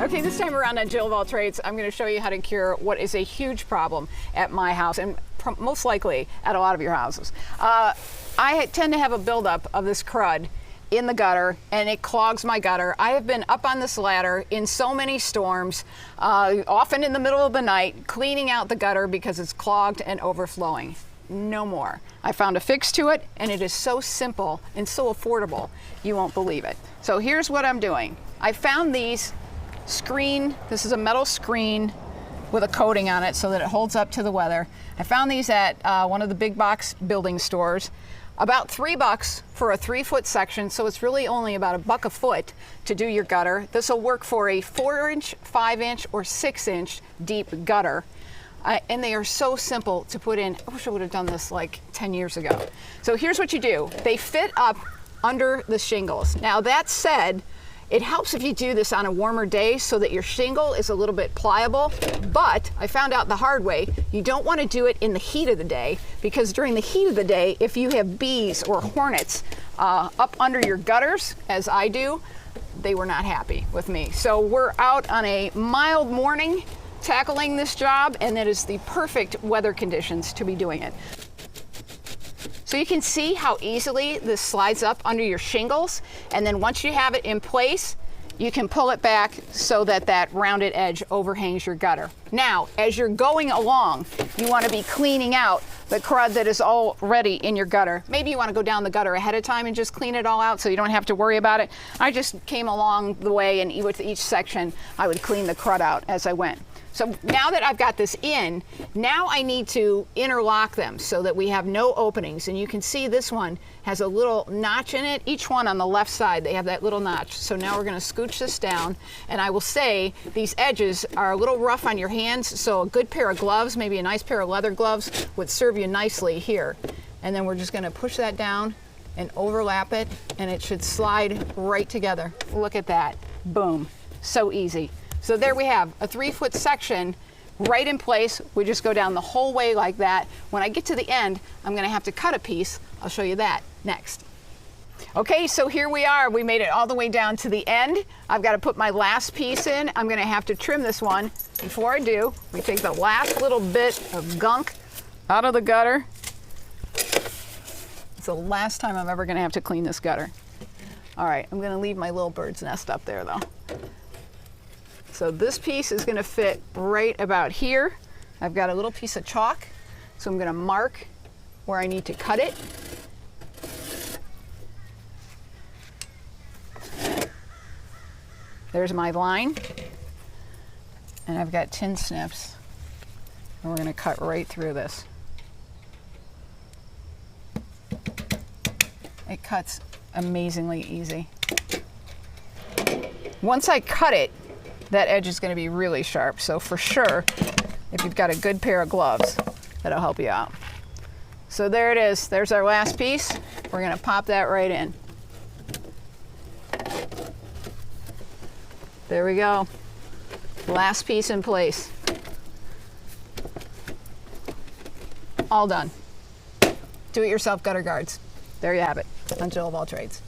Okay, this time around on Jill of All Trades, I'm going to show you how to cure what is a huge problem at my house and most likely at a lot of your houses. I tend to have a buildup of this crud in the gutter and it clogs my gutter. I have been up on this ladder in so many storms, often in the middle of the night, cleaning out the gutter because it's clogged and overflowing. No more. I found a fix to it, and it is so simple and so affordable, you won't believe it. So here's what I'm doing. I found these this is a metal screen with a coating on it so that it holds up to the weather. I found these at one of the big box building stores. About $3 for a 3-foot section, so it's really only about $1 a foot to do your gutter. This will work for a 4-inch, 5-inch, or 6-inch deep gutter. And they are so simple to put in. I wish I would have done this like 10 years ago. So here's what you do. They fit up under the shingles. Now that said, it helps if you do this on a warmer day so that your shingle is a little bit pliable, but I found out the hard way, you don't want to do it in the heat of the day, because during the heat of the day, if you have bees or hornets up under your gutters, as I do, they were not happy with me. So we're out on a mild morning tackling this job, and it is the perfect weather conditions to be doing it. So you can see how easily this slides up under your shingles, and then once you have it in place, you can pull it back so that that rounded edge overhangs your gutter. Now, as you're going along, you want to be cleaning out the crud that is already in your gutter. Maybe you want to go down the gutter ahead of time and just clean it all out so you don't have to worry about it. I just came along the way, and with each section, I would clean the crud out as I went. So now that I've got this in, now I need to interlock them so that we have no openings. And you can see this one has a little notch in it. Each one on the left side, they have that little notch. So now we're going to scooch this down. And I will say these edges are a little rough on your hands, so a good pair of gloves, maybe a nice pair of leather gloves, would serve you nicely here. And then we're just going to push that down and overlap it, and it should slide right together. Look at that. Boom. So easy. So there we have a 3-foot section right in place. We just go down the whole way like that. When I get to the end, I'm going to have to cut a piece. I'll show you that next. Okay, so here we are. We made it all the way down to the end. I've got to put my last piece in. I'm going to have to trim this one. Before I do, we take the last little bit of gunk out of the gutter. It's the last time I'm ever going to have to clean this gutter. All right, I'm going to leave my little bird's nest up there though. So this piece is going to fit right about here. I've got a little piece of chalk, so I'm going to mark where I need to cut it. There's my line, and I've got tin snips, and we're going to cut right through this. It cuts amazingly easy. Once I cut it, that edge is going to be really sharp. So for sure, if you've got a good pair of gloves, that'll help you out. So there it is. There's our last piece. We're going to pop that right in. There we go. Last piece in place. All done. Do-it-yourself gutter guards. There you have it on Jill of All Trades.